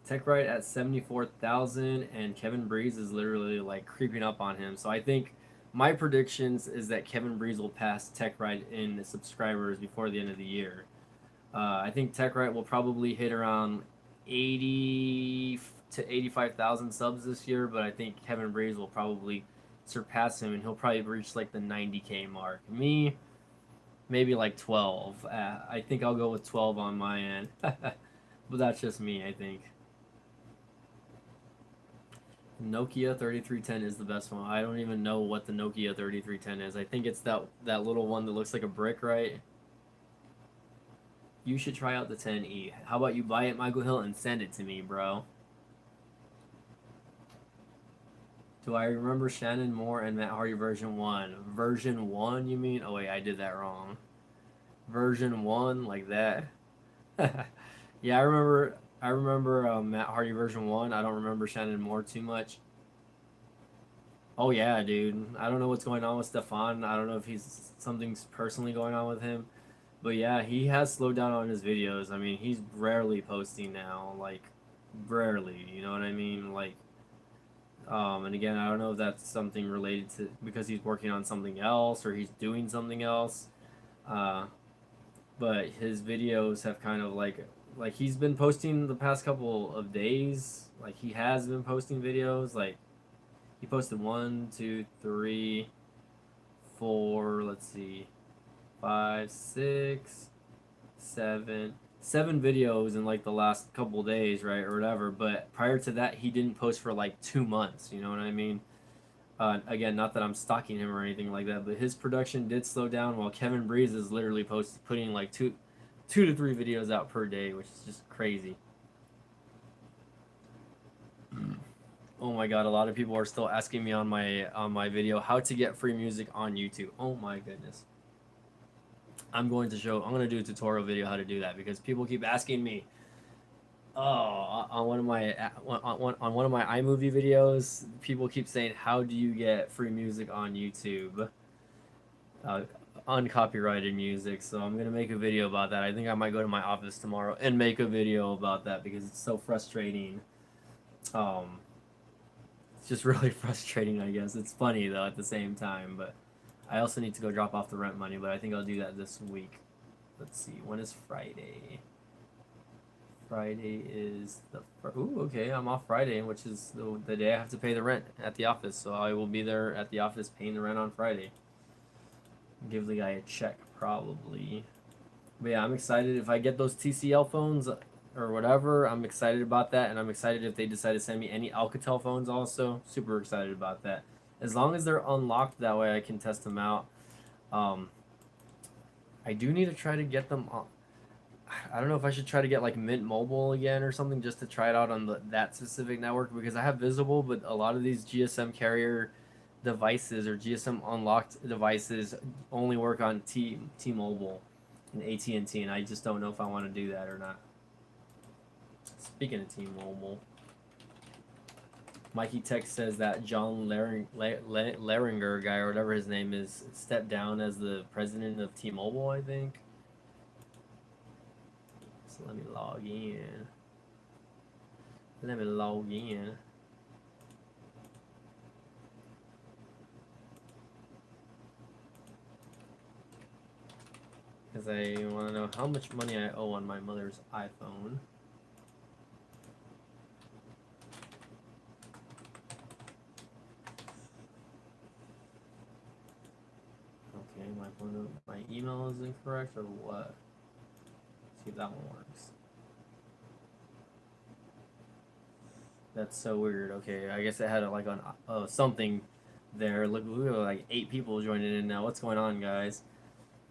Tech Right at 74,000, and Kevin Breeze is literally like creeping up on him. So I think my predictions is that Kevin Breeze will pass Tech Right in subscribers before the end of the year. I think Tech Right will probably hit around 80 to 85,000 subs this year, but I think Kevin Breeze will probably surpass him, and he'll probably reach like the 90K mark. Me, maybe like 12. I think I'll go with 12 on my end, but that's just me, I think. Nokia 3310 is the best one. I don't even know what the Nokia 3310 is. I think it's that little one that looks like a brick, right? You should try out the 10E. How about you buy it, Michael Hill, and send it to me, bro? Do I remember Shannon Moore and Matt Hardy version 1? Version 1, you mean? Oh, wait, I did that wrong. Version 1, like that? Yeah, I remember Matt Hardy version 1. I don't remember Shannon Moore too much. Oh, yeah, dude. I don't know what's going on with Stefan. I don't know if something's personally going on with him. But yeah, he has slowed down on his videos. I mean, he's rarely posting now. Like, rarely. You know what I mean? Like, and again, I don't know if that's something related to because he's working on something else or he's doing something else. But his videos have kind of like he's been posting the past couple of days. Like he has been posting videos. Like he posted 1, 2, 3, 4. Let's see, 5, 6, 7 videos in like the last couple days, right, or whatever. But prior to that, he didn't post for like 2 months. You know what I mean? Again, not that I'm stalking him or anything like that, but his production did slow down while Kevin Breeze is literally putting like two to 3 videos out per day, which is just crazy. Oh my god, a lot of people are still asking me on my video how to get free music on YouTube. Oh my goodness. I'm going to do a tutorial video how to do that because people keep asking me. On one of my iMovie videos, people keep saying, "How do you get free music on YouTube?" Uncopyrighted music. So I'm gonna make a video about that. I think I might go to my office tomorrow and make a video about that because it's so frustrating. It's just really frustrating, I guess. It's funny though at the same time, but I also need to go drop off the rent money, but I think I'll do that this week. Let's see, when is Friday? Friday is okay, I'm off Friday, which is the day I have to pay the rent at the office, so I will be there at the office paying the rent on Friday. Give the guy a check, probably. But yeah, I'm excited. If I get those TCL phones, or whatever. I'm excited about that, and I'm excited if they decide to send me any Alcatel phones also. Super excited about that. As long as they're unlocked, that way I can test them out. Um, I do need to try to get them on. I don't know if I should try to get like Mint Mobile again or something just to try it out on that specific network, because I have Visible, but a lot of these GSM carrier devices or GSM unlocked devices only work on T-Mobile and AT&T, and I just don't know if I want to do that or not. Speaking of T-Mobile, Mikey Tech says that John Leringer guy or whatever his name is stepped down as the president of T-Mobile, I think. So let me log in. Let me log in. Because I want to know how much money I owe on my mother's iPhone. Okay, my email is incorrect or what? Let's see if that one works. That's so weird. Okay, I guess it had like on something there. Look, we have like 8 people joining in now. What's going on, guys?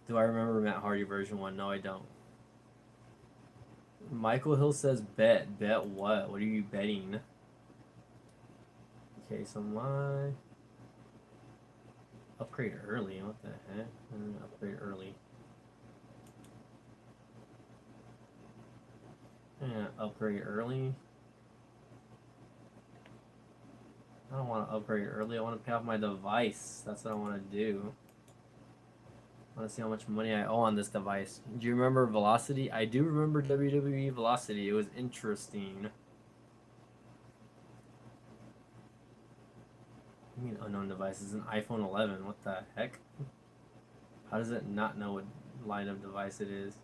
Do I remember Matt Hardy version 1? No, I don't. Michael Hill says bet. Bet what? What are you betting? Okay, so my upgrade early. What the heck? Upgrade early. Yeah, upgrade early. I don't want to upgrade early. I want to pay off my device. That's what I want to do. I want to see how much money I owe on this device. Do you remember Velocity? I do remember WWE Velocity. It was interesting. I mean unknown devices. An iPhone 11. What the heck? How does it not know what line of device it is?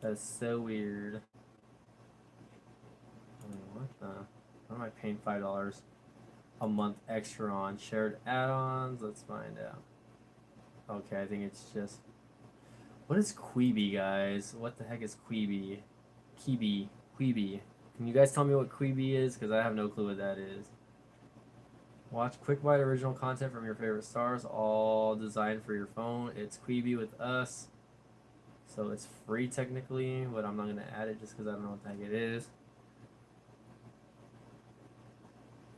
That's so weird. I mean, what the? What am I paying $5 a month extra on? Shared add-ons? Let's find out. Okay, I think it's just... What is Quibi, guys? What the heck is Quibi? Quibi. Can you guys tell me what Quibi is? Because I have no clue what that is. Watch quick bite original content from your favorite stars, all designed for your phone. It's Quibi with us. So it's free technically, but I'm not going to add it just because I don't know what the heck it is.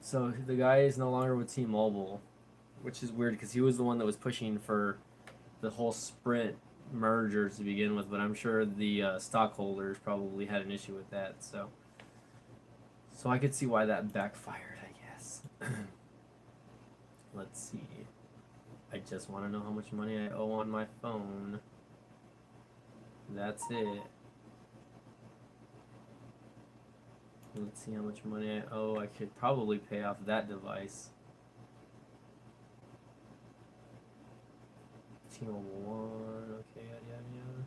So the guy is no longer with T-Mobile, which is weird because he was the one that was pushing for the whole Sprint merger to begin with, but I'm sure the stockholders probably had an issue with that. So I could see why that backfired, I guess. Let's see. I just want to know how much money I owe on my phone. That's it. Let's see how much money I owe. I could probably pay off that device. T-Mobile 1, okay, yada yada yada.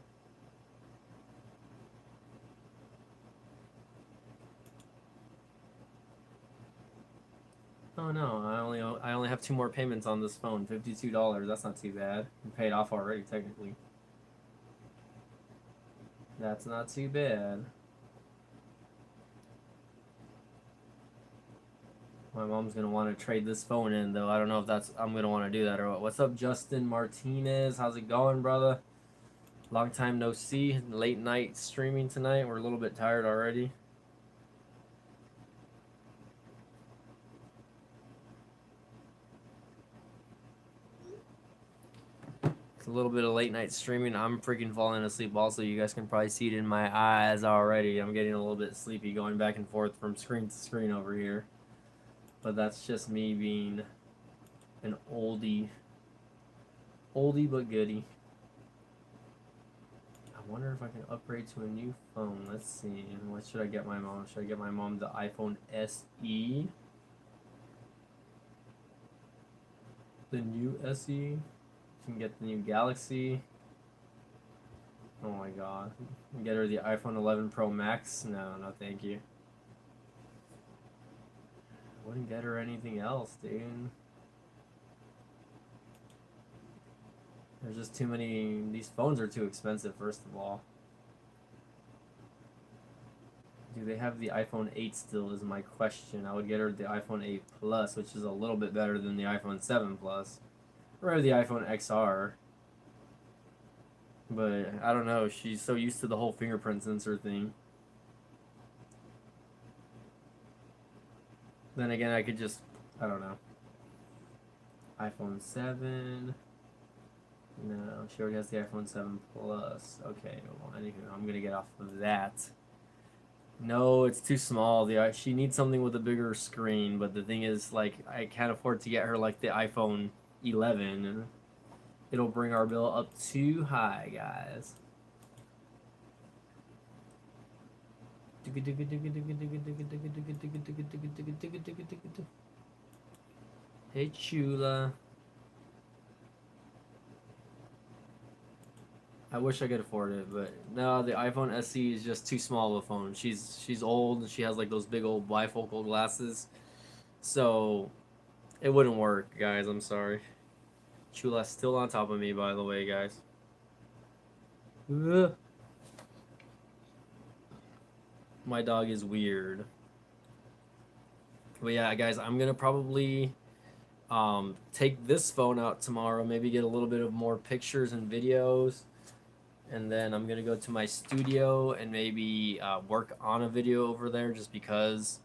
Oh no, I only have 2 more payments on this phone. $52. That's not too bad. I'm paid off already, technically. That's not too bad. My mom's gonna want to trade this phone in, though. I don't know if I'm gonna want to do that or what. What's up, Justin Martinez? How's it going, brother? Long time no see. Late night streaming tonight. We're a little bit tired already. It's a little bit of late night streaming. I'm freaking falling asleep. Also, you guys can probably see it in my eyes already. I'm getting a little bit sleepy, going back and forth from screen to screen over here. But that's just me being an oldie but goodie. I wonder if I can upgrade to a new phone. Let's see. What should I get my mom? Should I get my mom the iPhone SE? The new SE? You can get the new Galaxy. Oh my god. Get her the iPhone 11 Pro Max? No, thank you. Wouldn't get her anything else, dude. There's just too many. These phones are too expensive. First of all, do they have the iPhone 8 still? Is my question. I would get her the iPhone 8 Plus, which is a little bit better than the iPhone 7 Plus, or the iPhone XR. But I don't know. She's so used to the whole fingerprint sensor thing. Then again, I could just, I don't know. iPhone 7. No, she already has the iPhone 7 Plus. Okay, well, anywho, I'm gonna get off of that. No, it's too small. She needs something with a bigger screen, but the thing is, like, I can't afford to get her like the iPhone 11, and it'll bring our bill up too high, guys. Hey, Chula. I wish I could afford it, but no, the iPhone SE is just too small of a phone. She's old and she has like those big old bifocal glasses, so it wouldn't work, guys. I'm sorry. Chula's still on top of me, by the way, guys. Ugh. My dog is weird. But yeah, guys, I'm gonna probably take this phone out tomorrow. Maybe get a little bit of more pictures and videos. And then I'm gonna go to my studio and maybe work on a video over there just because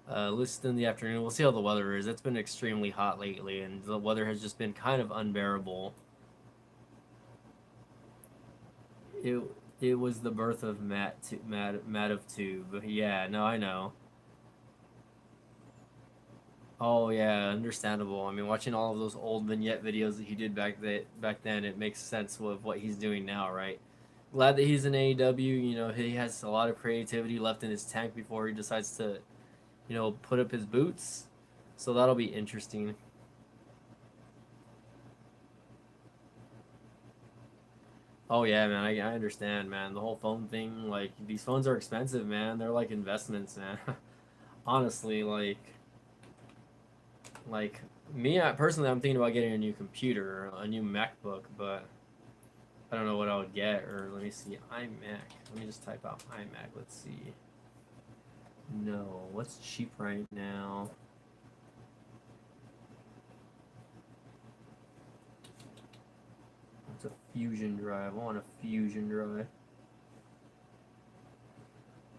listen in the afternoon. We'll see how the weather is. It's been extremely hot lately and the weather has just been kind of unbearable. It was the birth of Matt of Tube. Yeah, no, I know. Oh yeah, understandable. I mean, watching all of those old vignette videos that he did back then, it makes sense with what he's doing now, right? Glad that he's in AEW. You know, he has a lot of creativity left in his tank before he decides to, put up his boots. So that'll be interesting. Oh yeah, man, I understand, man. The whole phone thing, like these phones are expensive, man. They're like investments, man. Honestly, like me, personally, I'm thinking about getting a new computer, a new MacBook, but I don't know what I would get. Or let me see, iMac. Let me just type out iMac. Let's see. No, what's cheap right now? It's a Fusion drive. I want a Fusion drive.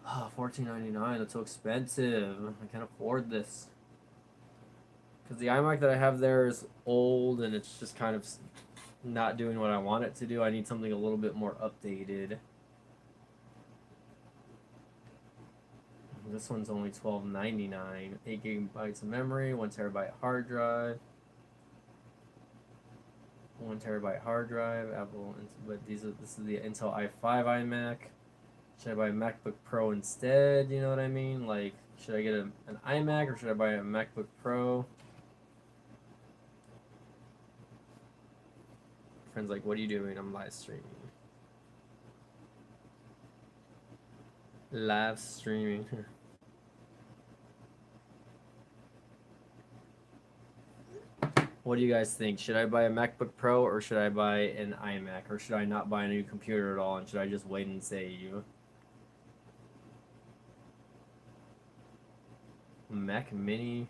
Oh, $14.99. That's so expensive. I can't afford this. Because the iMac that I have there is old and it's just kind of not doing what I want it to do. I need something a little bit more updated. This one's only $12.99. 8 gigabytes of memory, 1 terabyte hard drive. 1 terabyte hard drive. Apple, but this is the Intel i5 iMac. Should I buy a MacBook Pro instead? You know what I mean? Like, should I get an iMac or should I buy a MacBook Pro? Friends like, what are you doing? I'm live streaming. Live streaming. What do you guys think? Should I buy a MacBook Pro or should I buy an iMac? Or should I not buy a new computer at all and should I just wait and save? Mac Mini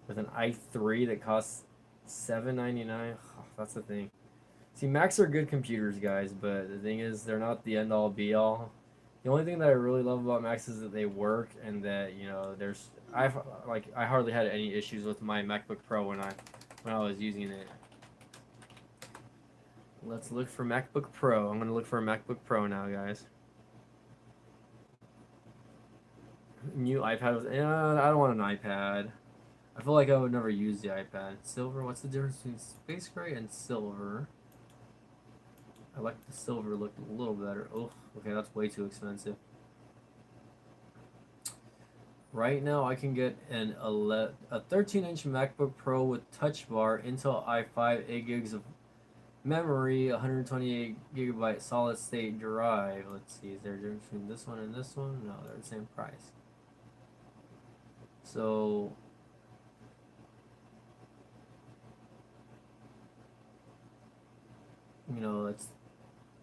with an i3 that costs $799. Oh, that's the thing. See, Macs are good computers, guys, but the thing is, they're not the end all be all. The only thing that I really love about Macs is that they work and that I hardly had any issues with my MacBook Pro when I was using it. Let's look for MacBook Pro. I'm gonna look for a MacBook Pro now, guys. New iPad. I don't want an iPad. I feel like I would never use the iPad. Silver. What's the difference between space gray and silver? I like the silver look a little better. Oh, okay, that's way too expensive. Right now, I can get a 13-inch MacBook Pro with Touch Bar, Intel i5, 8 gigs of memory, 128 gigabyte solid state drive. Let's see, is there a difference between this one and this one? No, they're the same price. So You know, it's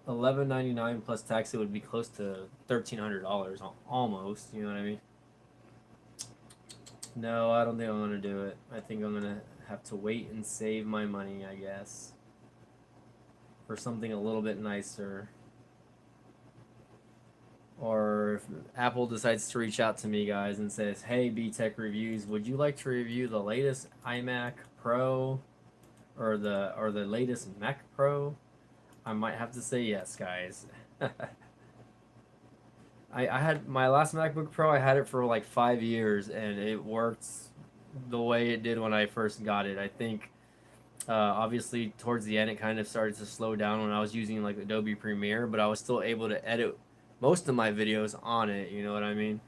$11.99 plus tax. It would be close to $1,300 almost. You know what I mean? No, I don't think I'm gonna do it. I think I'm gonna have to wait and save my money, I guess, for something a little bit nicer. Or if Apple decides to reach out to me, guys, and says, "Hey, B Tech Reviews, would you like to review the latest iMac Pro or the latest Mac Pro?" I might have to say yes, guys. I had my last MacBook Pro. I had it for like 5 years, and it worked the way it did when I first got it. I think obviously towards the end it kind of started to slow down when I was using like Adobe Premiere, but I was still able to edit most of my videos on it. You know what I mean?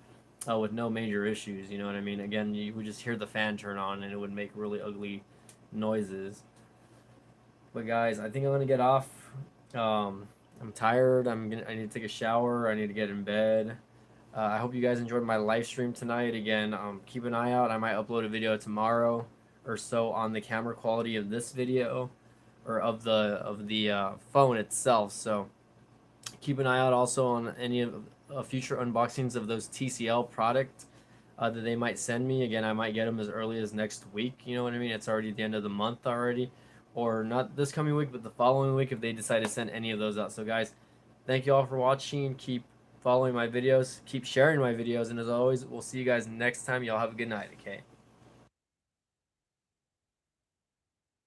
With no major issues. You know what I mean? Again, you would just hear the fan turn on, and it would make really ugly noises. But guys, I think I'm gonna get off. I'm tired. I need to take a shower. I need to get in bed. I hope you guys enjoyed my live stream tonight. Again, keep an eye out. I might upload a video tomorrow or so on the camera quality of this video, or of the phone itself. So keep an eye out also on any of future unboxings of those TCL products that they might send me. Again, I might get them as early as next week. You know what I mean? It's already the end of the month already, or not this coming week, but the following week if they decide to send any of those out. So guys, thank you all for watching. Keep following my videos, keep sharing my videos, and as always, we'll see you guys next time. Y'all have a good night, okay?